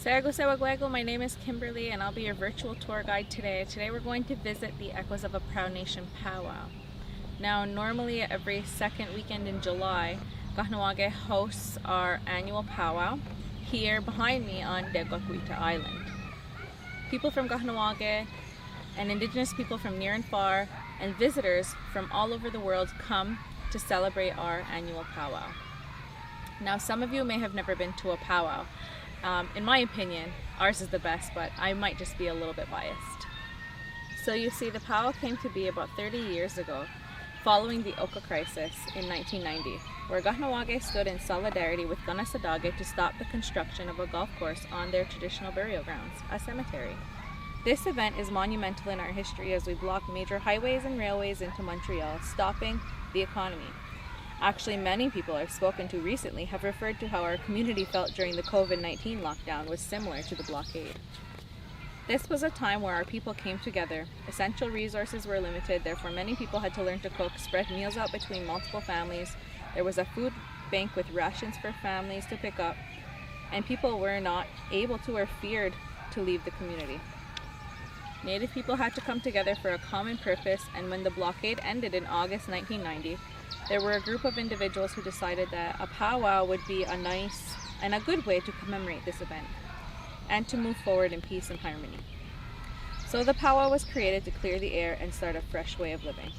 Saragosewagwego, my name is Kimberly and I'll be your virtual tour guide today. Today we're going to visit the echoes of a Proud Nation Pow Wow. Now normally every second weekend in July, Kahnawake hosts our annual powwow here behind me on Kwakaraton Island. People from Kahnawake and indigenous people from near and far and visitors from all over the world come to celebrate our annual powwow. Now some of you may have never been to a powwow. In my opinion, ours is the best, but I might just be a little bit biased. So you see, the powwow came to be about 30 years ago, following the Oka crisis in 1990, where Kahnawake stood in solidarity with Kahnawake to stop the construction of a golf course on their traditional burial grounds, a cemetery. This event is monumental in our history as we blocked major highways and railways into Montreal, stopping the economy. Actually, many people I've spoken to recently have referred to how our community felt during the COVID-19 lockdown was similar to the blockade. This was a time where our people came together. Essential resources were limited, therefore many people had to learn to cook, spread meals out between multiple families. There was a food bank with rations for families to pick up, and people were not able to or feared to leave the community. Native people had to come together for a common purpose, and when the blockade ended in August 1990, there were a group of individuals who decided that a powwow would be a nice and a good way to commemorate this event and to move forward in peace and harmony. So the powwow was created to clear the air and start a fresh way of living.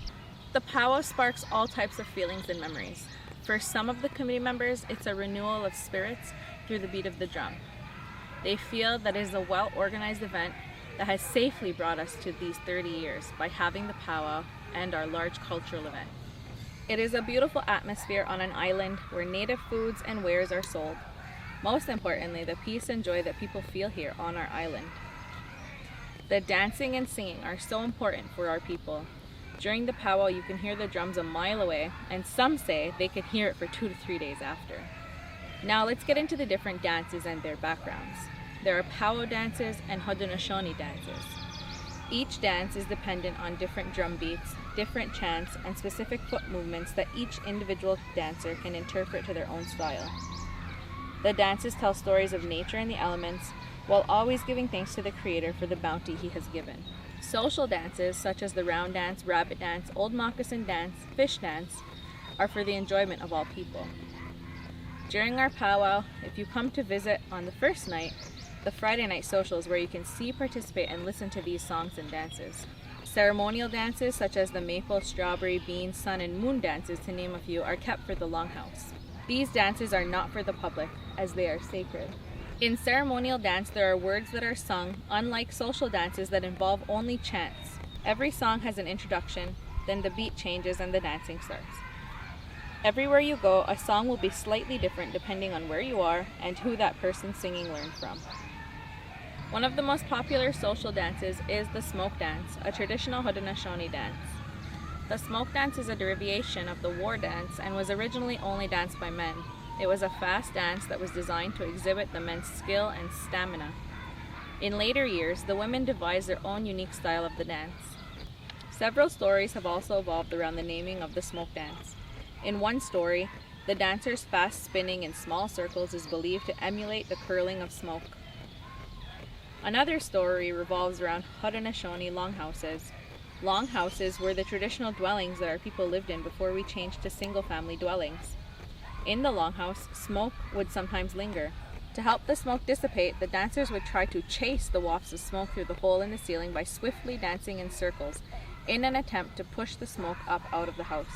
The powwow sparks all types of feelings and memories. For some of the committee members, it's a renewal of spirits through the beat of the drum. They feel that it is a well-organized event that has safely brought us to these 30 years by having the powwow and our large cultural event. It is a beautiful atmosphere on an island where native foods and wares are sold. Most importantly, the peace and joy that people feel here on our island. The dancing and singing are so important for our people. During the powwow, you can hear the drums a mile away, and some say they can hear it for 2 to 3 days after. Now let's get into the different dances and their backgrounds. There are powwow dances and Haudenosaunee dances. Each dance is dependent on different drum beats, different chants, and specific foot movements that each individual dancer can interpret to their own style. The dances tell stories of nature and the elements, while always giving thanks to the Creator for the bounty He has given. Social dances, such as the round dance, rabbit dance, old moccasin dance, fish dance, are for the enjoyment of all people. During our powwow, if you come to visit on the first night, the Friday night social is where you can see, participate, and listen to these songs and dances. Ceremonial dances, such as the maple, strawberry, bean, sun, and moon dances, to name a few, are kept for the longhouse. These dances are not for the public, as they are sacred. In ceremonial dance, there are words that are sung, unlike social dances that involve only chants. Every song has an introduction, then the beat changes and the dancing starts. Everywhere you go, a song will be slightly different depending on where you are and who that person singing learned from. One of the most popular social dances is the smoke dance, a traditional Haudenosaunee dance. The smoke dance is a derivation of the war dance and was originally only danced by men. It was a fast dance that was designed to exhibit the men's skill and stamina. In later years, the women devised their own unique style of the dance. Several stories have also evolved around the naming of the smoke dance. In one story, the dancer's fast spinning in small circles is believed to emulate the curling of smoke. Another story revolves around Haudenosaunee longhouses. Longhouses were the traditional dwellings that our people lived in before we changed to single-family dwellings. In the longhouse, smoke would sometimes linger. To help the smoke dissipate, the dancers would try to chase the wafts of smoke through the hole in the ceiling by swiftly dancing in circles in an attempt to push the smoke up out of the house.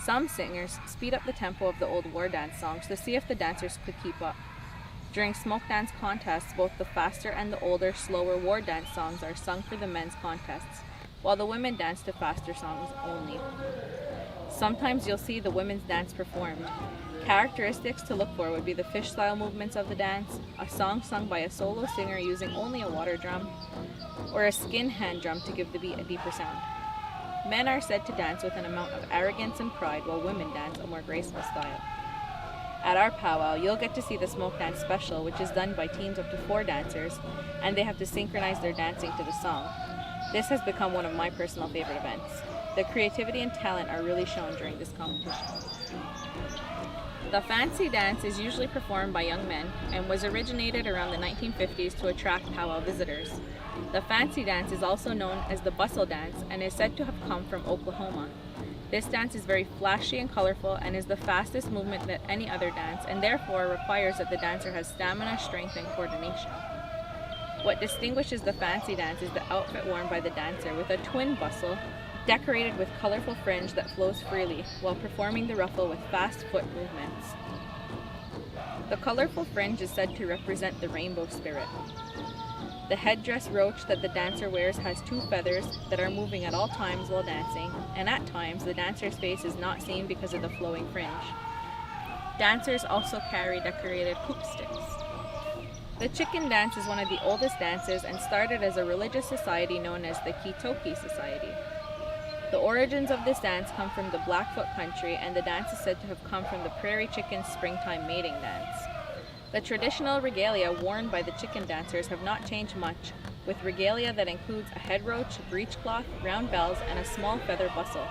Some singers speed up the tempo of the old war dance songs to see if the dancers could keep up. During smoke dance contests, both the faster and the older, slower war dance songs are sung for the men's contests, while the women dance to faster songs only. Sometimes you'll see the women's dance performed. Characteristics to look for would be the fish-style movements of the dance, a song sung by a solo singer using only a water drum, or a skin hand drum to give the beat a deeper sound. Men are said to dance with an amount of arrogance and pride, while women dance a more graceful style. At our powwow, you'll get to see the smoke dance special, which is done by teams up to 4 dancers, and they have to synchronize their dancing to the song. This has become one of my personal favorite events. The creativity and talent are really shown during this competition. The fancy dance is usually performed by young men and was originated around the 1950s to attract powwow visitors. The fancy dance is also known as the bustle dance and is said to have come from Oklahoma. This dance is very flashy and colorful and is the fastest movement than any other dance, and therefore requires that the dancer has stamina, strength, and coordination. What distinguishes the fancy dance is the outfit worn by the dancer, with a twin bustle decorated with colorful fringe that flows freely while performing the ruffle with fast foot movements. The colorful fringe is said to represent the rainbow spirit. The headdress roach that the dancer wears has 2 feathers that are moving at all times while dancing, and at times the dancer's face is not seen because of the flowing fringe. Dancers also carry decorated hoop sticks. The chicken dance is one of the oldest dances and started as a religious society known as the Kahnawake Society. The origins of this dance come from the Blackfoot country, and the dance is said to have come from the prairie chicken springtime mating dance. The traditional regalia worn by the chicken dancers have not changed much, with regalia that includes a head roach, breechcloth, round bells, and a small feather bustle.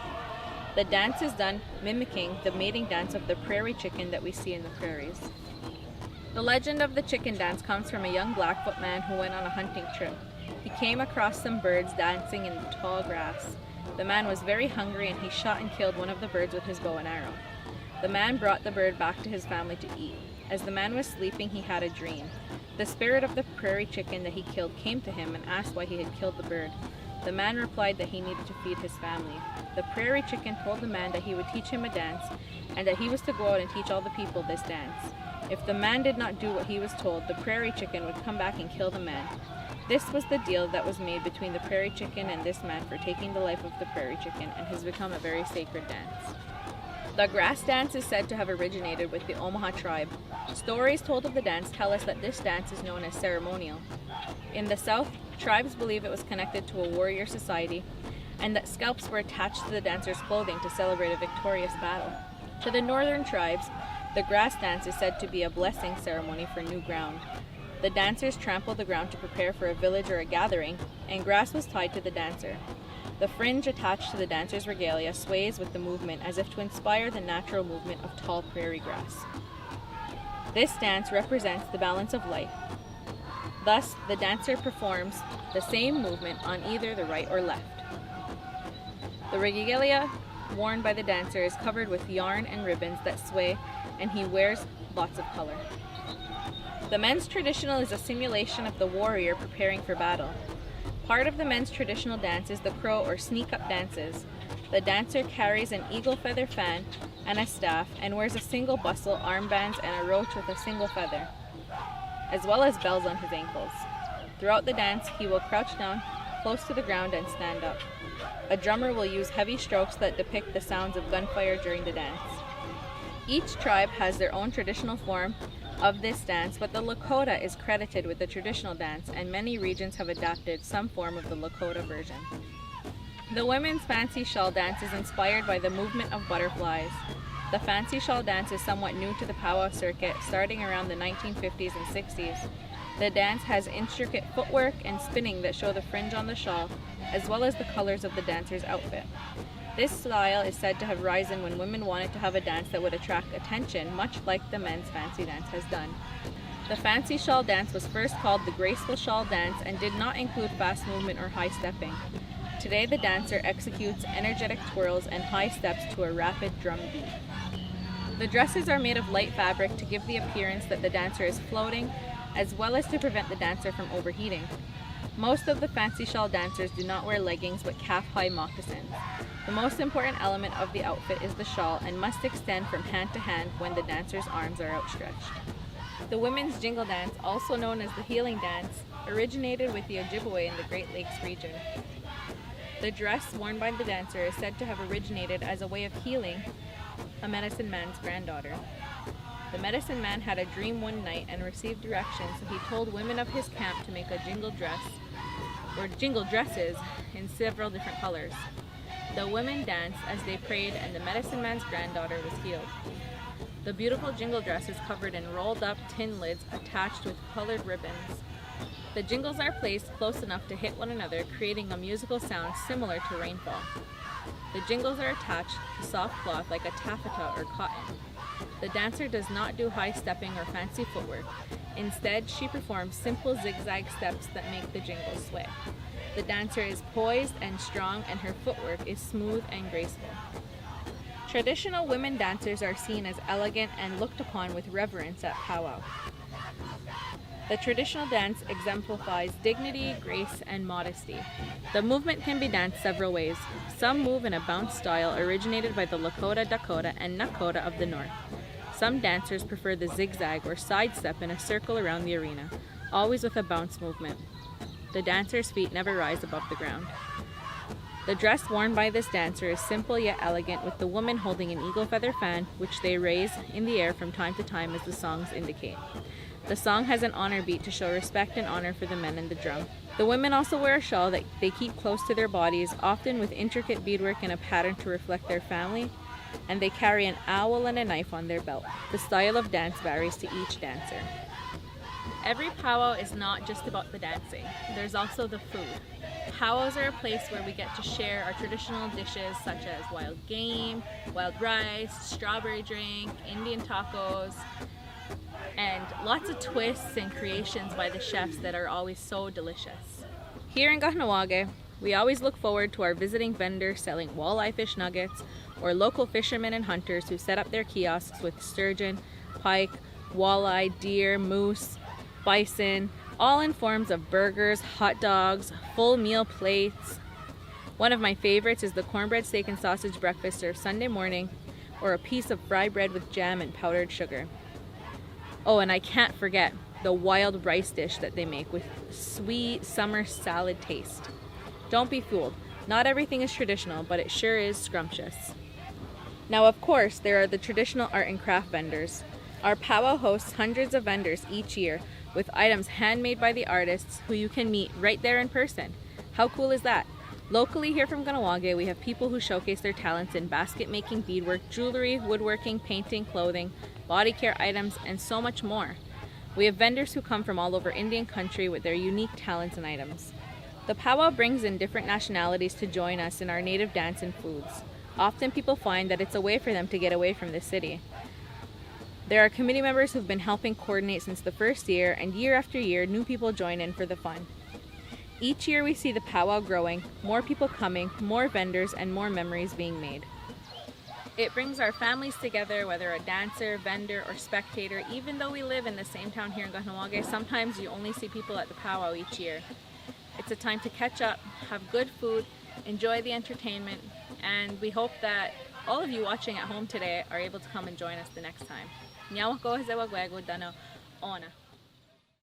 The dance is done mimicking the mating dance of the prairie chicken that we see in the prairies. The legend of the chicken dance comes from a young Blackfoot man who went on a hunting trip. He came across some birds dancing in the tall grass. The man was very hungry and he shot and killed one of the birds with his bow and arrow. The man brought the bird back to his family to eat. As the man was sleeping, he had a dream. The spirit of the prairie chicken that he killed came to him and asked why he had killed the bird. The man replied that he needed to feed his family. The prairie chicken told the man that he would teach him a dance and that he was to go out and teach all the people this dance. If the man did not do what he was told, the prairie chicken would come back and kill the man. This was the deal that was made between the prairie chicken and this man for taking the life of the prairie chicken, and has become a very sacred dance. The grass dance is said to have originated with the Omaha tribe. Stories told of the dance tell us that this dance is known as ceremonial. In the South, tribes believe it was connected to a warrior society, and that scalps were attached to the dancer's clothing to celebrate a victorious battle. To the northern tribes, the grass dance is said to be a blessing ceremony for new ground. The dancers trample the ground to prepare for a village or a gathering, and grass was tied to the dancer. The fringe attached to the dancer's regalia sways with the movement as if to inspire the natural movement of tall prairie grass. This dance represents the balance of life. Thus, the dancer performs the same movement on either the right or left. The regalia worn by the dancer is covered with yarn and ribbons that sway, and he wears lots of color. The men's traditional is a simulation of the warrior preparing for battle. Part of the men's traditional dance is the crow or sneak-up dances. The dancer carries an eagle feather fan and a staff and wears a single bustle, armbands, and a roach with a single feather, as well as bells on his ankles. Throughout the dance, he will crouch down close to the ground and stand up. A drummer will use heavy strokes that depict the sounds of gunfire during the dance. Each tribe has their own traditional form of this dance, but the Lakota is credited with the traditional dance, and many regions have adapted some form of the Lakota version. The women's fancy shawl dance is inspired by the movement of butterflies. The fancy shawl dance is somewhat new to the powwow circuit, starting around the 1950s and 60s. The dance has intricate footwork and spinning that show the fringe on the shawl, as well as the colors of the dancer's outfit. This style is said to have risen when women wanted to have a dance that would attract attention, much like the men's fancy dance has done. The fancy shawl dance was first called the graceful shawl dance and did not include fast movement or high stepping. Today, the dancer executes energetic twirls and high steps to a rapid drum beat. The dresses are made of light fabric to give the appearance that the dancer is floating, as well as to prevent the dancer from overheating. Most of the fancy shawl dancers do not wear leggings but calf-high moccasins. The most important element of the outfit is the shawl and must extend from hand to hand when the dancer's arms are outstretched. The women's jingle dance, also known as the healing dance, originated with the Ojibwe in the Great Lakes region. The dress worn by the dancer is said to have originated as a way of healing a medicine man's granddaughter. The medicine man had a dream one night and received directions, so he told women of his camp to make a jingle dress, or jingle dresses, in several different colors. The women danced as they prayed, and the medicine man's granddaughter was healed. The beautiful jingle dress is covered in rolled up tin lids attached with colored ribbons. The jingles are placed close enough to hit one another, creating a musical sound similar to rainfall. The jingles are attached to soft cloth like a taffeta or cotton. The dancer does not do high stepping or fancy footwork. Instead, she performs simple zigzag steps that make the jingle sway. The dancer is poised and strong, and her footwork is smooth and graceful. Traditional women dancers are seen as elegant and looked upon with reverence at PowWow. The traditional dance exemplifies dignity, grace, and modesty. The movement can be danced several ways. Some move in a bounce style originated by the Lakota, Dakota, and Nakota of the North. Some dancers prefer the zigzag or side step in a circle around the arena, always with a bounce movement. The dancer's feet never rise above the ground. The dress worn by this dancer is simple yet elegant, with the woman holding an eagle feather fan, which they raise in the air from time to time as the songs indicate. The song has an honor beat to show respect and honor for the men and the drum. The women also wear a shawl that they keep close to their bodies, often with intricate beadwork and a pattern to reflect their family, and they carry an owl and a knife on their belt. The style of dance varies to each dancer. Every powwow is not just about the dancing. There's also the food. Powwows are a place where we get to share our traditional dishes such as wild game, wild rice, strawberry drink, Indian tacos, and lots of twists and creations by the chefs that are always so delicious. Here in Kahnawake, we always look forward to our visiting vendors selling walleye fish nuggets, or local fishermen and hunters who set up their kiosks with sturgeon, pike, walleye, deer, moose, bison, all in forms of burgers, hot dogs, full meal plates. One of my favorites is the cornbread steak and sausage breakfast served Sunday morning, or a piece of fry bread with jam and powdered sugar. Oh, and I can't forget the wild rice dish that they make with sweet summer salad taste. Don't be fooled. Not everything is traditional, but it sure is scrumptious. Now, of course, there are the traditional art and craft vendors. Our powwow hosts hundreds of vendors each year with items handmade by the artists who you can meet right there in person. How cool is that? Locally here from Kahnawake, we have people who showcase their talents in basket making, beadwork, jewelry, woodworking, painting, clothing, body care items, and so much more. We have vendors who come from all over Indian country with their unique talents and items. The powwow brings in different nationalities to join us in our native dance and foods. Often people find that it's a way for them to get away from the city. There are committee members who've been helping coordinate since the first year, and year after year, new people join in for the fun. Each year we see the powwow growing, more people coming, more vendors, and more memories being made. It brings our families together, whether a dancer, vendor, or spectator. Even though we live in the same town here in Kahnawake, sometimes you only see people at the powwow each year. It's a time to catch up, have good food, enjoy the entertainment, and we hope that all of you watching at home today are able to come and join us the next time. Nyawako Hezewagwego Dano Ona.